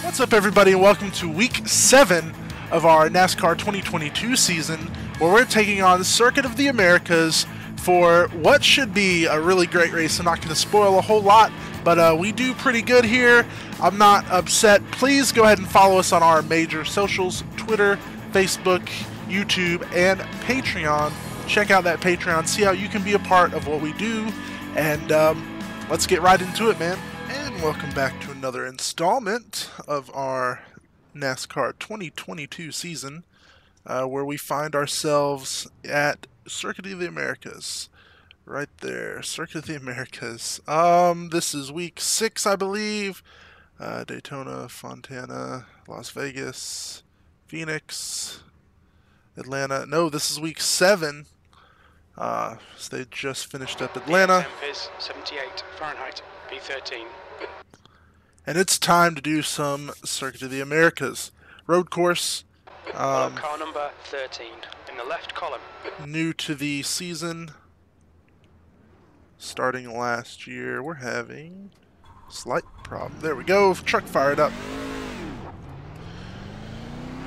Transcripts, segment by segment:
What's up, everybody, and welcome to Week 7 of our NASCAR 2022 season, where we're taking on the Circuit of the Americas for what should be a really great race. I'm not going to spoil a whole lot, but we do pretty good here. I'm not upset. Please go ahead and follow us on our major socials: Twitter, Facebook, YouTube, and Patreon. Check out that Patreon, see how you can be a part of what we do, and let's get right into it, man. And welcome back to another installment of our NASCAR 2022 season, where we find ourselves at Circuit of the Americas. Right there, Circuit of the Americas. This is week 6, I believe. Daytona, Fontana, Las Vegas, Phoenix, Atlanta. No, this is week 7. So they just finished up Atlanta. Temp is 78 Fahrenheit, B13. And it's time to do some Circuit of the Americas. Road course. Car number 13 in the left column. New to the season. Starting last year. We're having a slight problem. There we go. Truck fired up.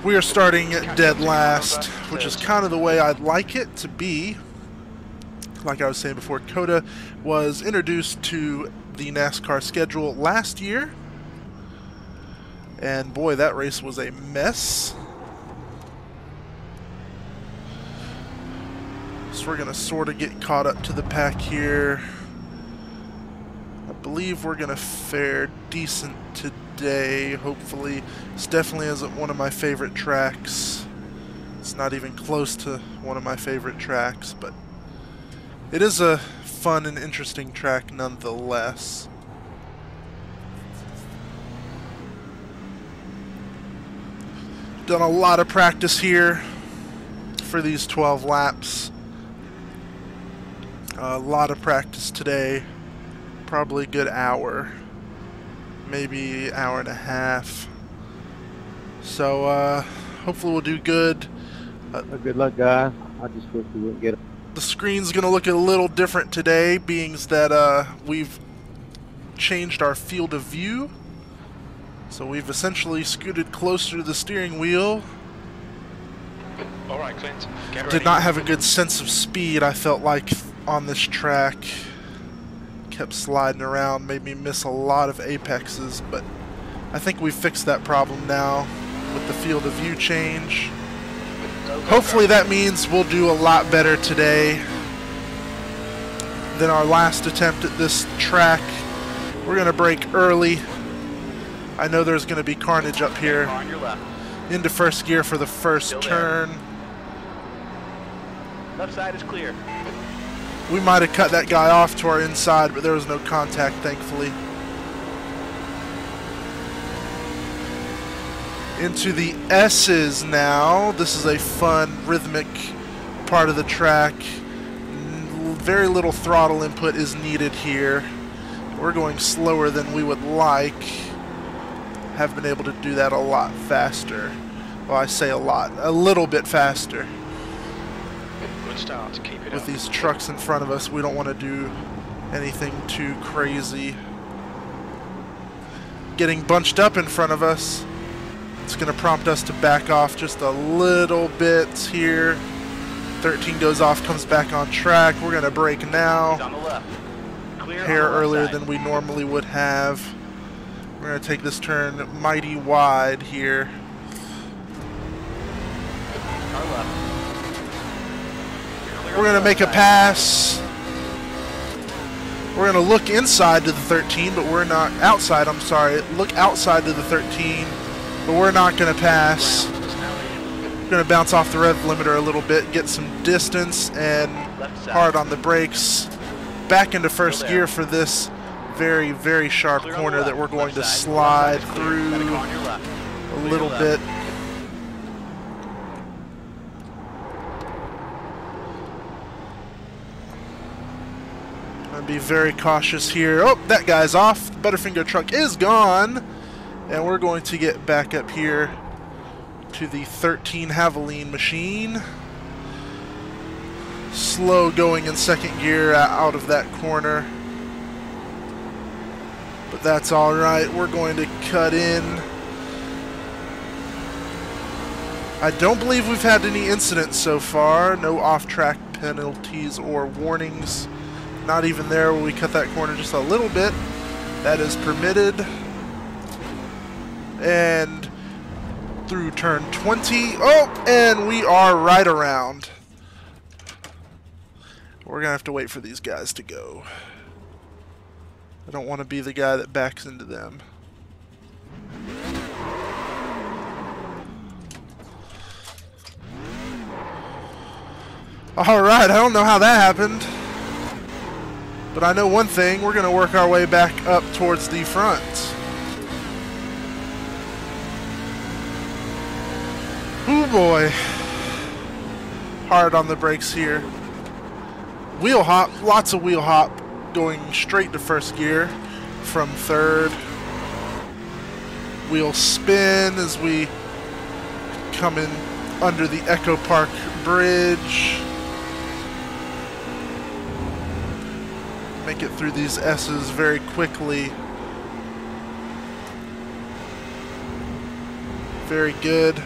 We are starting dead last, which is kind of the way I'd like it to be. Like I was saying before, COTA was introduced to the NASCAR schedule last year. And boy, that race was a mess. So we're going to sort of get caught up to the pack here. I believe we're going to fare decent today, hopefully. This definitely isn't one of my favorite tracks. It's not even close to one of my favorite tracks, but it is a fun and interesting track nonetheless. Done a lot of practice here for these 12 laps. A lot of practice today. Probably a good hour. Maybe hour and a half. So hopefully we'll do good. Good luck, guys. I just wish we wouldn't get it. The screen's going to look a little different today, being that we've changed our field of view. So we've essentially scooted closer to the steering wheel. All right, Clint. Get ready. Did not have a good sense of speed, I felt like, on this track. Kept sliding around, made me miss a lot of apexes, but I think we fixed that problem now with the field of view change. Hopefully that means we'll do a lot better today than our last attempt at this track. We're going to brake early. I know there's going to be carnage up here. On your left. Into first gear for the first turn. Left side is clear. We might have cut that guy off to our inside, but there was no contact, thankfully. Into the S's now. This is a fun, rhythmic part of the track. Very little throttle input is needed here. We're going slower than we would like. Have been able to do that a lot faster. Well, I say a lot. A little bit faster. Good start. Keep it With up. these trucks in front of us, we don't want to do anything too crazy. Getting bunched up in front of us. It's going to prompt us to back off just a little bit here. 13 goes off, comes back on track. We're going to brake now. On the left. Clear Hair on the left earlier side. than we normally would have. We're going to take this turn mighty wide here. Car left. Clear We're on going the to make a left pass. We're going to look inside to the 13, but we're not outside. I'm sorry. Look outside to the 13, but we're not going to pass. side. Ground is now in. We're going to bounce off the rev limiter a little bit, get some distance, and Left side. hard on the brakes. Back into first Still there. gear for this very, very sharp Clear on the corner left. that we're going Left to side. slide Left side is clear. Gotta through go on your left. a Clear little left. bit. Be very cautious here. Oh, that guy's off. The Butterfinger truck is gone. And we're going to get back up here to the 13 Havoline machine. slow going in second gear out of that corner. But that's alright. We're going to cut in I don't believe we've had any incidents so far. No off-track penalties or warnings. Not even there where we cut that corner just a little bit. That is permitted. And through turn 20. Oh, and we are right around. We're going to have to wait for these guys to go. I don't want to be the guy that backs into them. Alright, I don't know how that happened. But I know one thing, we're going to work our way back up towards the front. Ooh boy. Hard on the brakes here. Wheel hop, lots of wheel hop, going straight to first gear from third. Wheel spin as we come in under the Echo Park Bridge. Make it through these S's very quickly. Very good.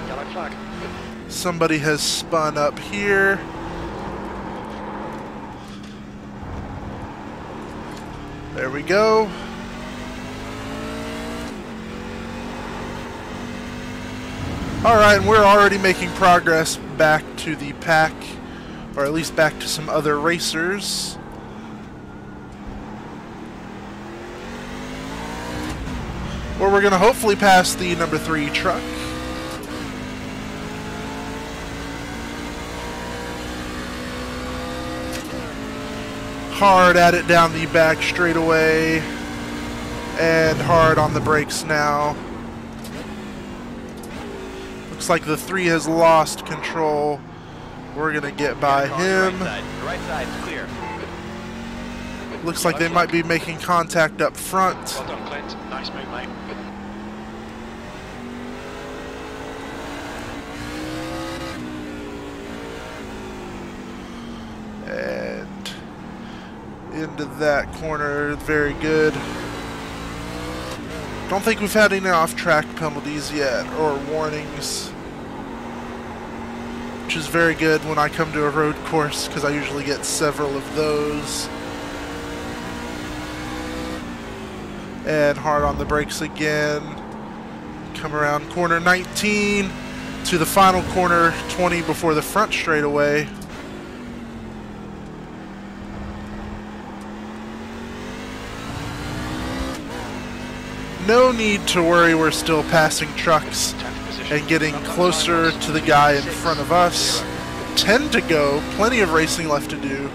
Yellow flag. Somebody has spun up here. There we go. Alright, and we're already making progress back to the pack, or at least back to some other racers. Where we're going to hopefully pass the number 3 truck. Hard at it down the back straightaway, and hard on the brakes now. Looks like the 3 has lost control. We're gonna get by him. Right side, clear. Looks like they might be making contact up front. Well done, Clint. Nice move, mate. And into that corner, very good. Don't think we've had any off-track penalties yet, or warnings. Which is very good when I come to a road course, because I usually get several of those. And hard on the brakes again. Come around corner 19 to the final corner 20 before the front straightaway. No need to worry, we're still passing trucks and getting closer to the guy in front of us. 10 to go, plenty of racing left to do.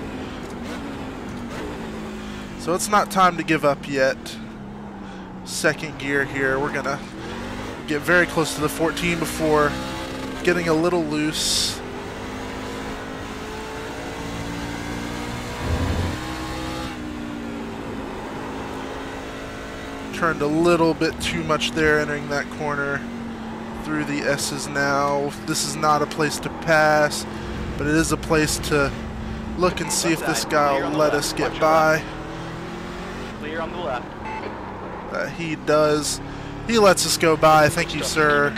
So it's not time to give up yet. Second gear here, we're gonna get very close to the 14 before getting a little loose. Turned a little bit too much there entering that corner. Through the S's now. This is not a place to pass, but it is a place to look and see if this guy will let us get by. Clear on the left. He does. He lets us go by. Thank you, sir.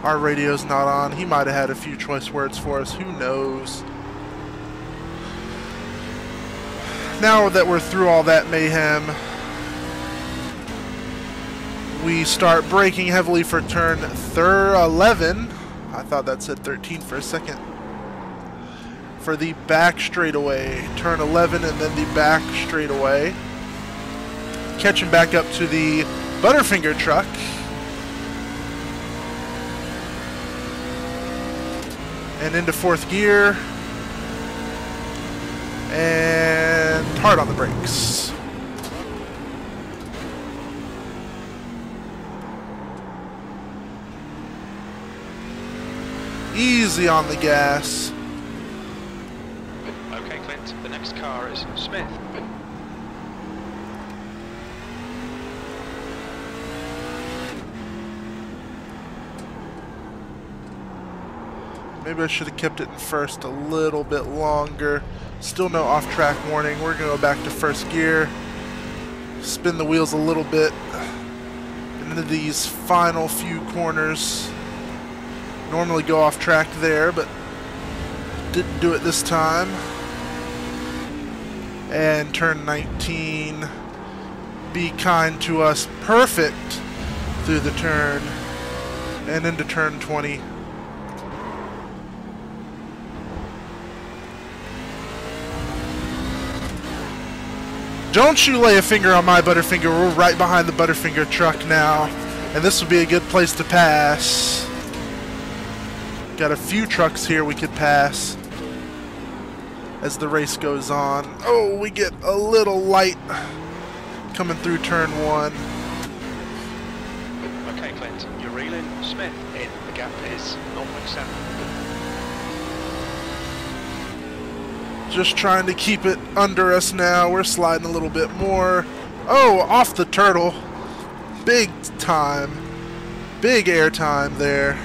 Our radio's not on. He might have had a few choice words for us. Who knows? Now that we're through all that mayhem, we start braking heavily for turn 11. I thought that said 13 for a second. For the back straightaway. Turn 11 and then the back straightaway. Catching back up to the Butterfinger truck. And into fourth gear. And hard on the brakes. Easy on the gas. Okay, Clint. The next car is Smith. Maybe I should have kept it in first a little bit longer. Still no off-track warning. We're going to go back to first gear. Spin the wheels a little bit into these final few corners. Normally go off track there, but didn't do it this time. And turn 19. Be kind to us. Perfect through the turn. And into turn 20. Don't you lay a finger on my Butterfinger. We're right behind the Butterfinger truck now. And this would be a good place to pass. Got a few trucks here we could pass as the race goes on. Oh, we get a little light coming through turn 1. Okay, Clint, you're reeling Smith in. The gap is 0.7. Just trying to keep it under us now. We're sliding a little bit more. Oh, off the turtle. Big time. Big air time there.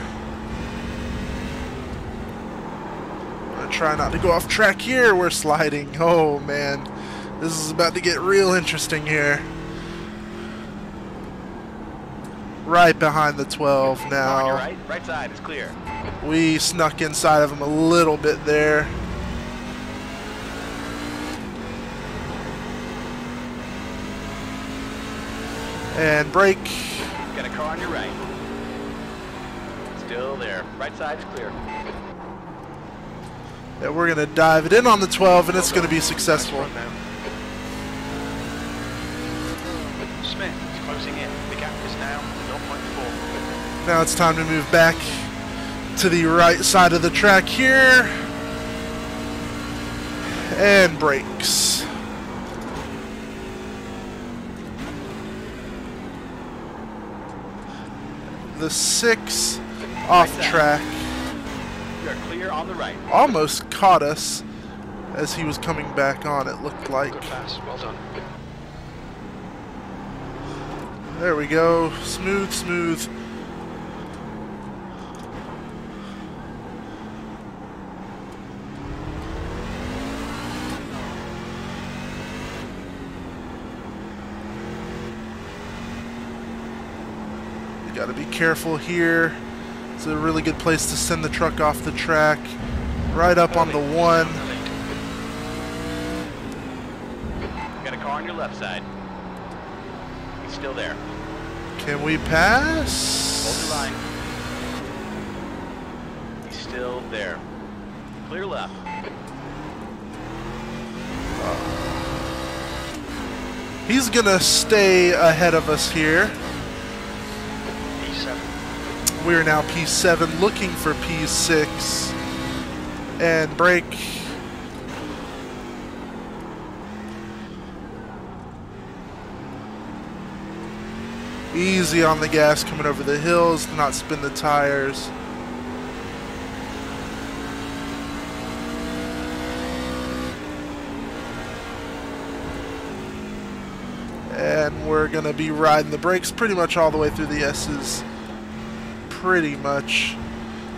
I'm gonna try not to go off track here. We're sliding. Oh, man. This is about to get real interesting here. Right behind the 12 On your now. right side is clear. We snuck inside of him a little bit there. And brake. Got a car on your right. Still there. Right side's clear. Yeah, we're going to dive it in on the 12, and it's going to be successful. Nice run now. Smith is closing in. The gap is now 0.4. Now it's time to move back to the right side of the track here. And brakes. The 6 off track You're clear on the right. almost caught us as he was coming back on, it looked like. Good pass. Well done. There we go. Smooth, smooth. Got to be careful here. It's a really good place to send the truck off the track. Right up on the 1. Got a car on your left side. He's still there. Can we pass? Hold your line. He's still there. Clear left. He's gonna stay ahead of us here. P7. We're now P7, looking for P6. And brake. Easy on the gas coming over the hills, to not spin the tires. And we're gonna be riding the brakes pretty much all the way through the S's. Pretty much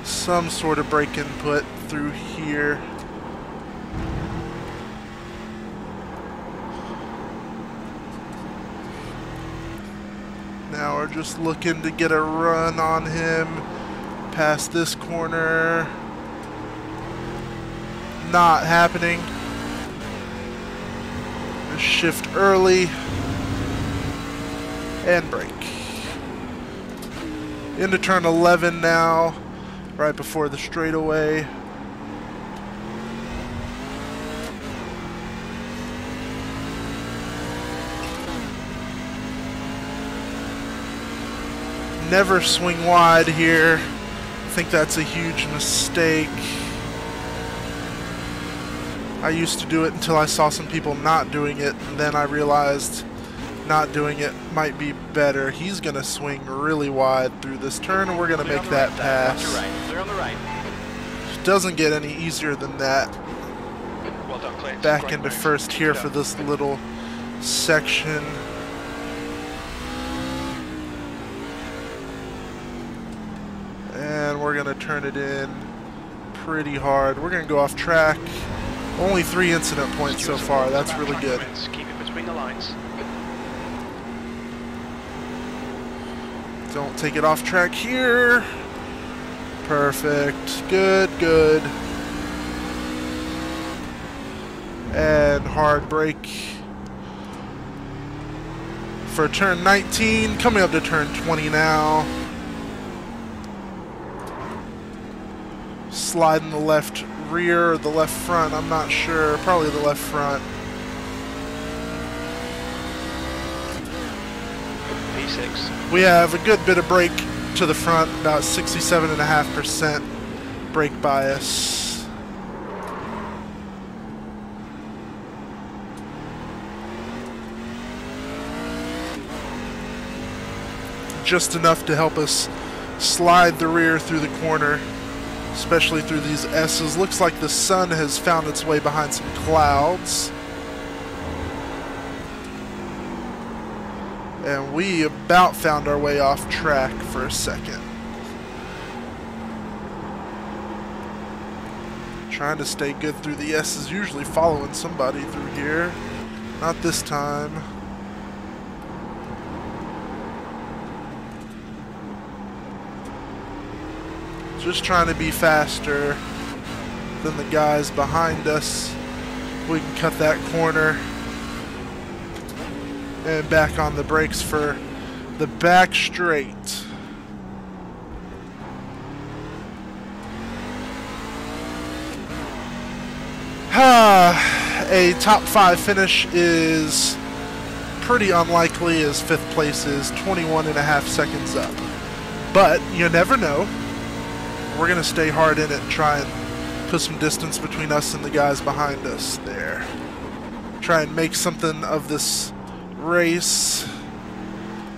some sort of brake input through here. Now we're just looking to get a run on him past this corner. Not happening. Just shift early and brake. Into turn 11 now, right before the straightaway. Never swing wide here. I think that's a huge mistake. I used to do it until I saw some people not doing it, and then I realized not doing it might be better. He's gonna swing really wide through this turn, and we're gonna make that pass. Clear on the right. Doesn't get any easier than that. Well done, Clint. Back Great into race. first here Good for job. this little section. And we're gonna turn it in pretty hard. We're going to go off track. Only 3 incident points so far. That's really good. Keep it between the lines. Don't take it off track here. Perfect. Good, good. And hard brake for turn 19. Coming up to turn 20 now. Sliding the left rear or the left front. I'm not sure. Probably the left front. P6. We have a good bit of brake to the front, about 67.5% brake bias. Just enough to help us slide the rear through the corner, especially through these S's. Looks like the sun has found its way behind some clouds. And we about found our way off track for a second. Trying to stay good through the S's, usually following somebody through here. Not this time. Just trying to be faster than the guys behind us. We can cut that corner. And back on the brakes for the back straight. A top 5 finish is pretty unlikely, as 5th place is 21.5 seconds up. But you never know. We're going to stay hard in it and try and put some distance between us and the guys behind us there. Try and make something of this race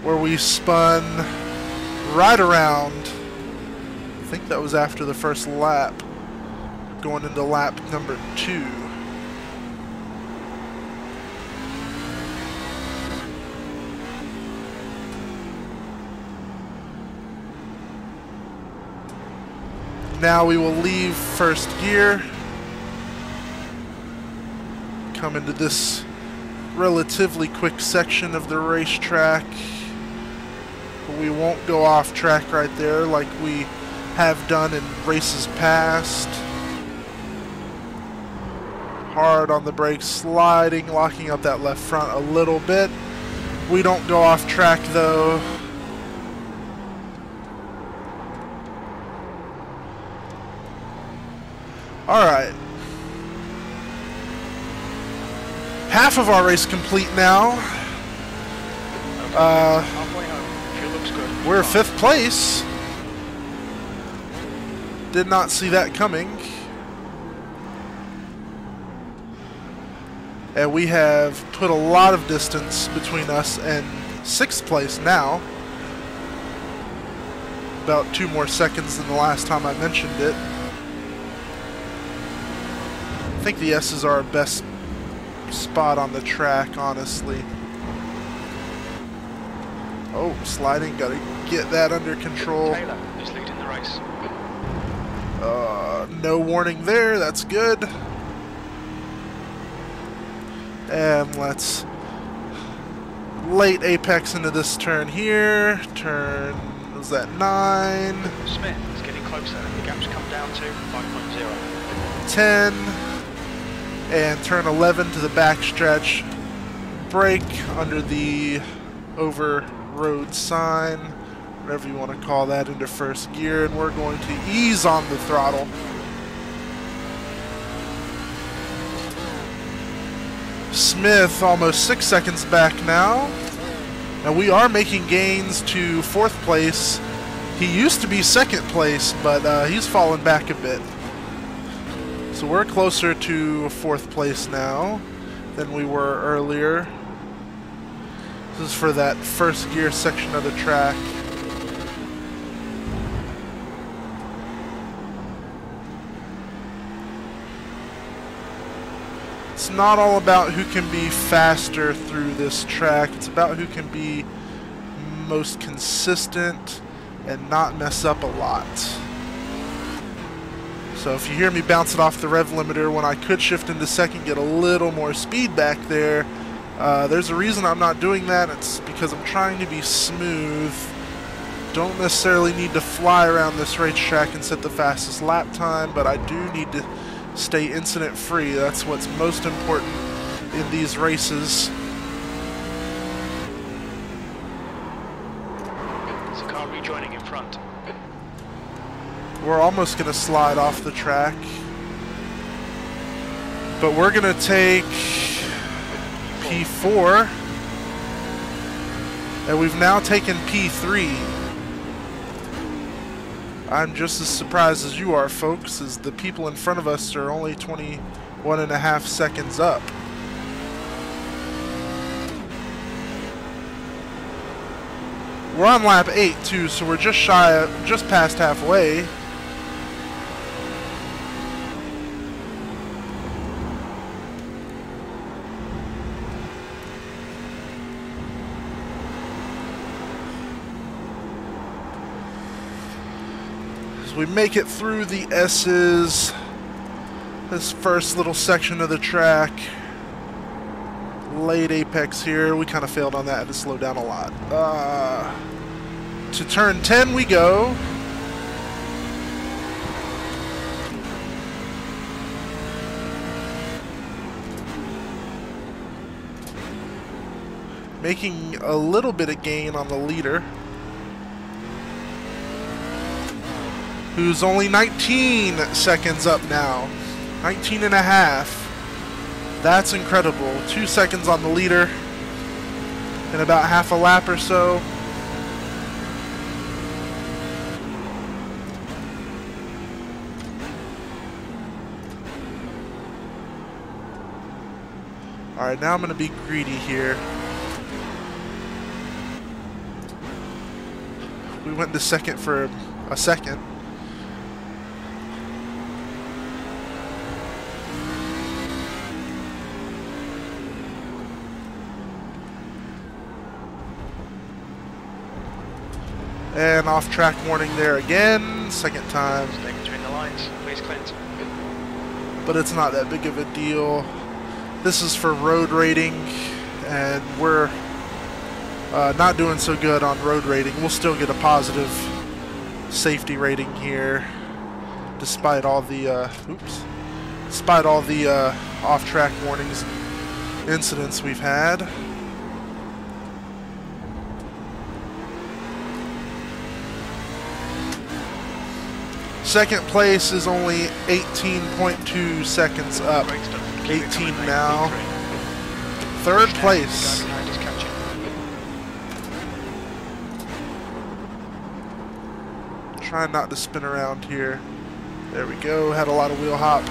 where we spun right around. I think that was after the first lap, going into lap number 2. Now we will leave first gear, come into this relatively quick section of the racetrack. We won't go off track right there like we have done in races past. Hard on the brakes, sliding, locking up that left front a little bit. We don't go off track though. Alright. Half of our race complete now. Halfway home. Fuel looks good. We're 5th place. Did not see that coming. And we have put a lot of distance between us and 6th place now. About 2 more seconds than the last time I mentioned it. I think the S's are our best spot on the track, honestly. Oh, sliding, gotta get that under control. Taylor is leading the race. No warning there, that's good. And let's late apex into this turn here. Turn, was that 9? Smith is getting closer. The gap's come down to 5.0. 10. And turn 11 to the back stretch. Brake under the over road sign, whatever you want to call that, into first gear, and we're going to ease on the throttle. Smith almost 6 seconds back now, and we are making gains to 4th place. He used to be 2nd place, but he's fallen back a bit. So we're closer to 4th place now than we were earlier. This is for that first gear section of the track. It's not all about who can be faster through this track. It's about who can be most consistent and not mess up a lot. So if you hear me bouncing off the rev limiter when I could shift into second, get a little more speed back there, there's a reason I'm not doing that. It's because I'm trying to be smooth. Don't necessarily need to fly around this racetrack and set the fastest lap time, but I do need to stay incident free. That's what's most important in these races. There's a car rejoining in front. We're almost going to slide off the track, but we're going to take P4, and we've now taken P3. I'm just as surprised as you are, folks, as the people in front of us are only 21.5 seconds up. We're on lap 8 too, so we're just past halfway. As we make it through the S's, this first little section of the track, late apex here, we kind of failed on that, had to slow down a lot. To turn 10 we go. Making a little bit of gain on the leader, who's only 19 seconds up now. 19 and a half. That's incredible. 2 seconds on the leader in about half a lap or so. Alright, now I'm going to be greedy here. We went to second for a second. And off track warning there again, second time. Stay between the lines, please, Clint. But it's not that big of a deal. This is for road rating, and we're not doing so good on road rating. We'll still get a positive safety rating here, despite all the off-track warnings and incidents we've had. Second place is only 18.2 seconds up. 18 now. Third place. Trying not to spin around here. There we go. Had a lot of wheel hop.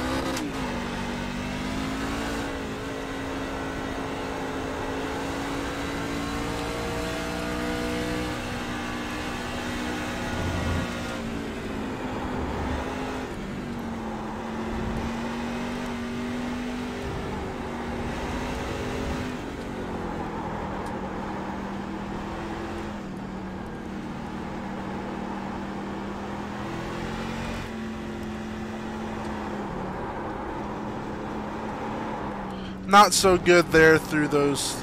Not so good there through those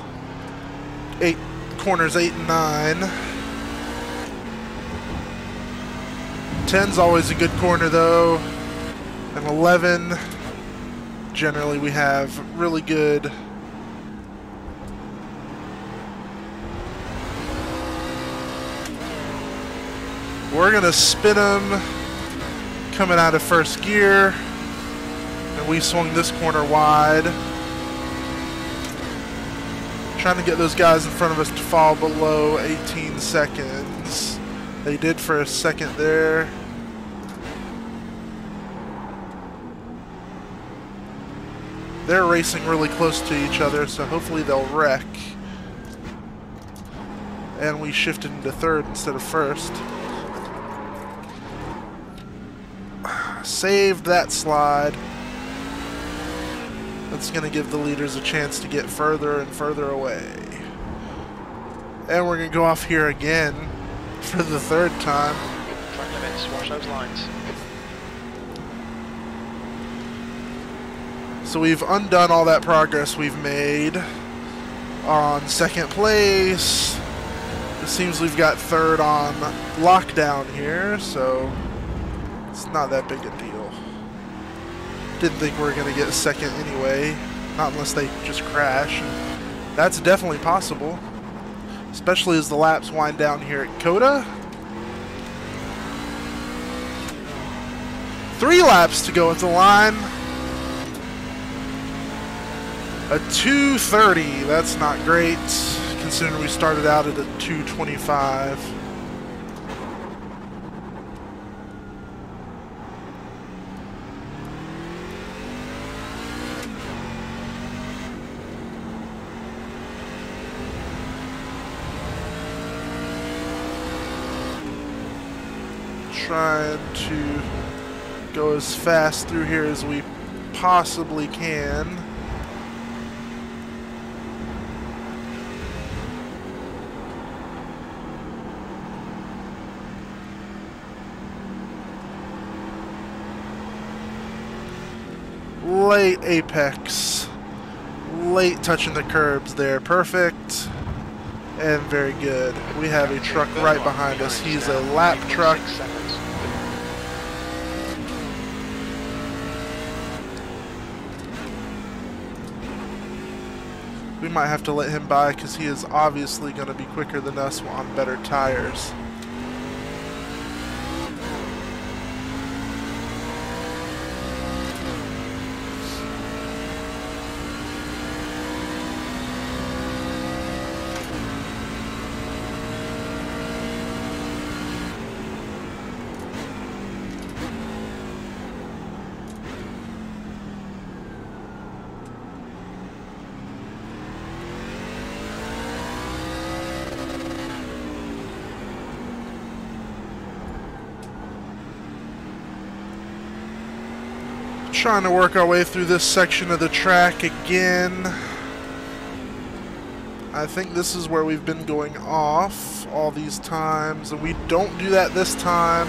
corners 8 and 9. 10's always a good corner though, and 11 generally we have really good. We're gonna spin them coming out of first gear, and we swung this corner wide. Trying to get those guys in front of us to fall below 18 seconds. They did for a second there. They're racing really close to each other, so hopefully they'll wreck. And we shifted into third instead of first. Saved that slide. That's going to give the leaders a chance to get further and further away. And we're going to go off here again for the third time. Track limits, watch those lines. So we've undone all that progress we've made on second place. It seems we've got third on lockdown here, so it's not that big a deal. Didn't think we were going to get second anyway, not unless they just crash. And that's definitely possible, especially as the laps wind down here at COTA. 3 laps to go at the line. A 2:30, that's not great, considering we started out at a 2:25. Trying to go as fast through here as we possibly can. Late apex, late touching the curbs there, perfect, and very good. We have a truck right behind us. He's a lap truck. We might have to let him by because he is obviously going to be quicker than us on better tires. Trying to work our way through this section of the track again. I think this is where we've been going off all these times, and we don't do that this time.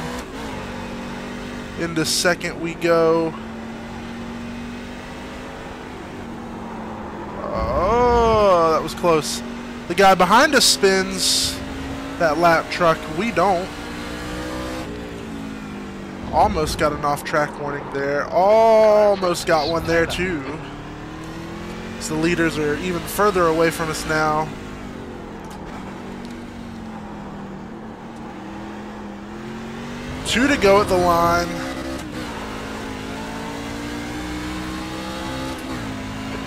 Into second we go. Oh, that was close. The guy behind us spins that lap truck. We don't. Almost got an off-track warning there. Almost got one there too. So the leaders are even further away from us now. Two to go at the line.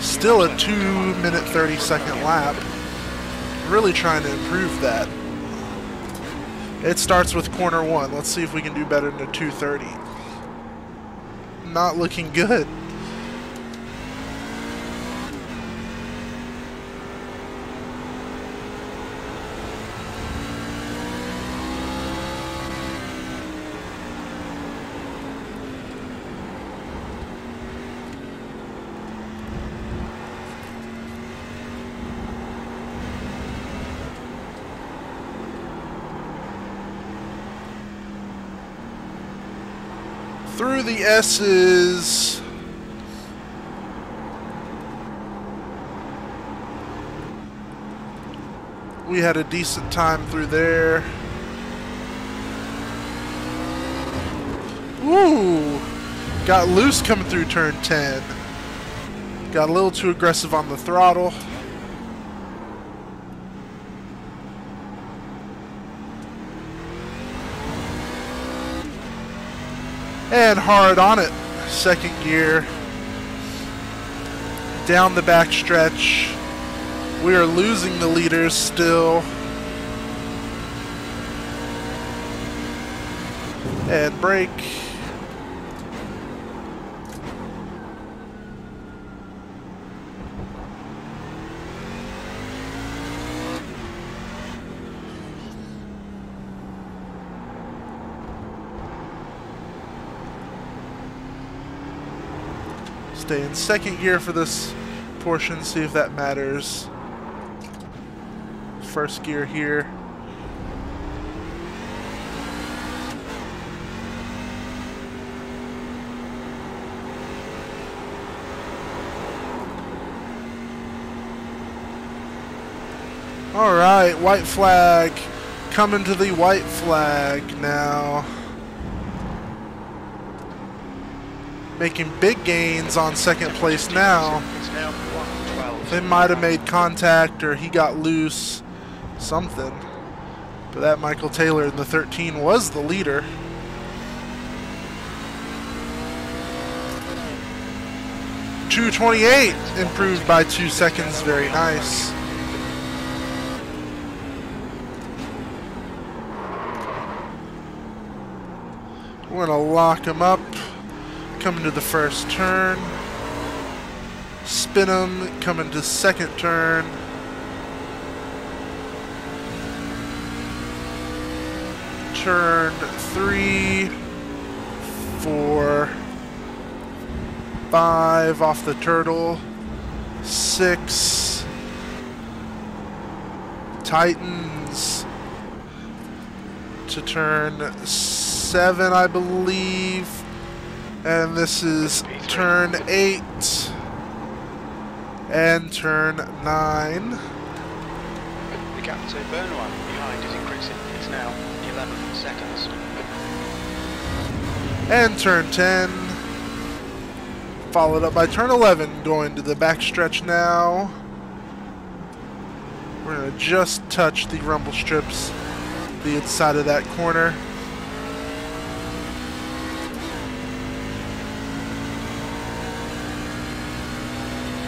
Still a 2-minute 30-second lap. Really trying to improve that. It starts with corner 1. Let's see if we can do better than a 2:30. Not looking good. Through the S's. We had a decent time through there. Ooh! Got loose coming through turn 10. Got a little too aggressive on the throttle. And hard on it. Second gear. Down the back stretch. We are losing the leaders still. And brake. Stay in second gear for this portion, see if that matters. First gear here. All right, white flag. Coming to the white flag now. Making big gains on second place now. It's now 1:12. They might have made contact or he got loose. Something. But that Michael Taylor in the 13 was the leader. .228 improved by 2 seconds. Very nice. We're going to lock him up. Coming to the first turn. Spin him. Coming to second turn. Turn 3, 4, 5 off the turtle. 6. Tightens to turn 7, I believe. And this is turn 8 and turn 9. The gap to Benoit behind is increasing. It's now 11 seconds. And turn 10. Followed up by turn 11, going to the backstretch now. We're going to just touch the rumble strips, the inside of that corner.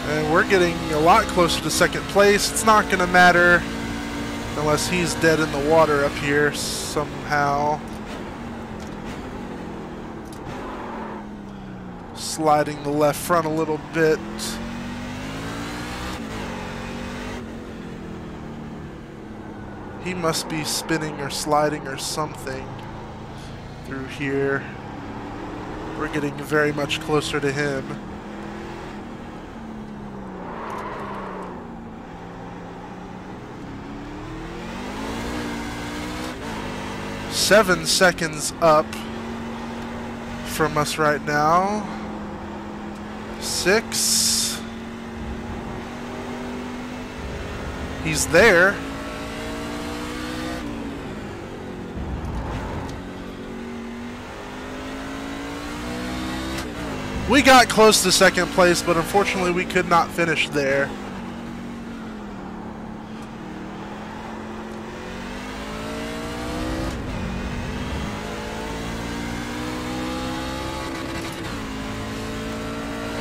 And we're getting a lot closer to second place. It's not going to matter unless he's dead in the water up here somehow. Sliding the left front a little bit. He must be spinning or sliding or something through here. We're getting very much closer to him. Seven seconds up from us right now. 6. He's there. We got close to second place, but unfortunately we could not finish there.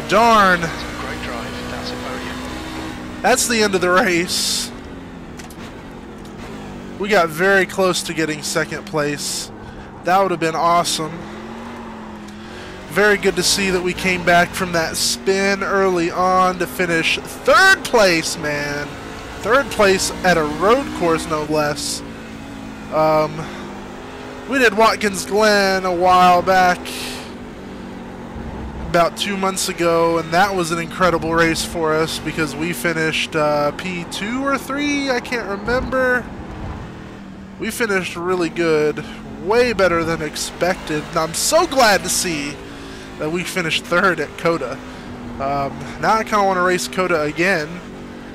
Darn. Great drive. That's a podium. That's the end of the race. We got very close to getting second place. That would have been awesome. Very good to see that we came back from that spin early on to finish third place, man. Third place at a road course, no less. We did Watkins Glen a while back, about 2 months ago, and that was an incredible race for us because we finished P2 or 3, I can't remember. We finished really good, way better than expected, and I'm so glad to see that we finished third at COTA. Now I kind of want to race COTA again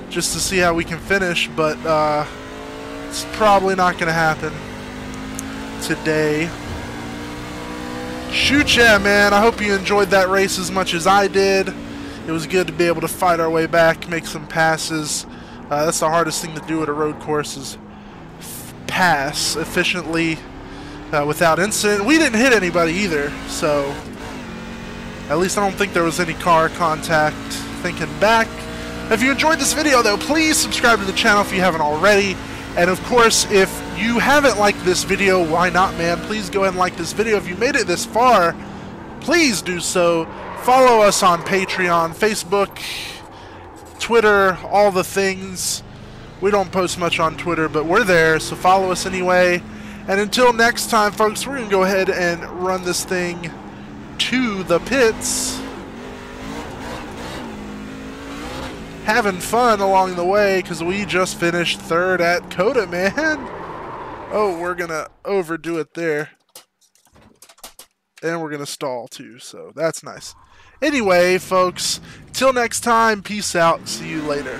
just to see how we can finish, but it's probably not going to happen today. Shoot, yeah, man. I hope you enjoyed that race as much as I did. It was good to be able to fight our way back, make some passes. That's the hardest thing to do at a road course, is pass efficiently without incident. We didn't hit anybody either, so at least I don't think there was any car contact. Thinking back. If you enjoyed this video, though, please subscribe to the channel if you haven't already. And of course, if you haven't liked this video, why not, man? Please go ahead and like this video. If you made it this far, please do so. Follow us on Patreon, Facebook, Twitter, all the things. We don't post much on Twitter, but we're there, so follow us anyway. And until next time, folks, we're going to go ahead and run this thing to the pits. Having fun along the way because we just finished third at COTA, man. Oh, we're going to overdo it there. And we're going to stall too, so that's nice. Anyway, folks, till next time, peace out. See you later.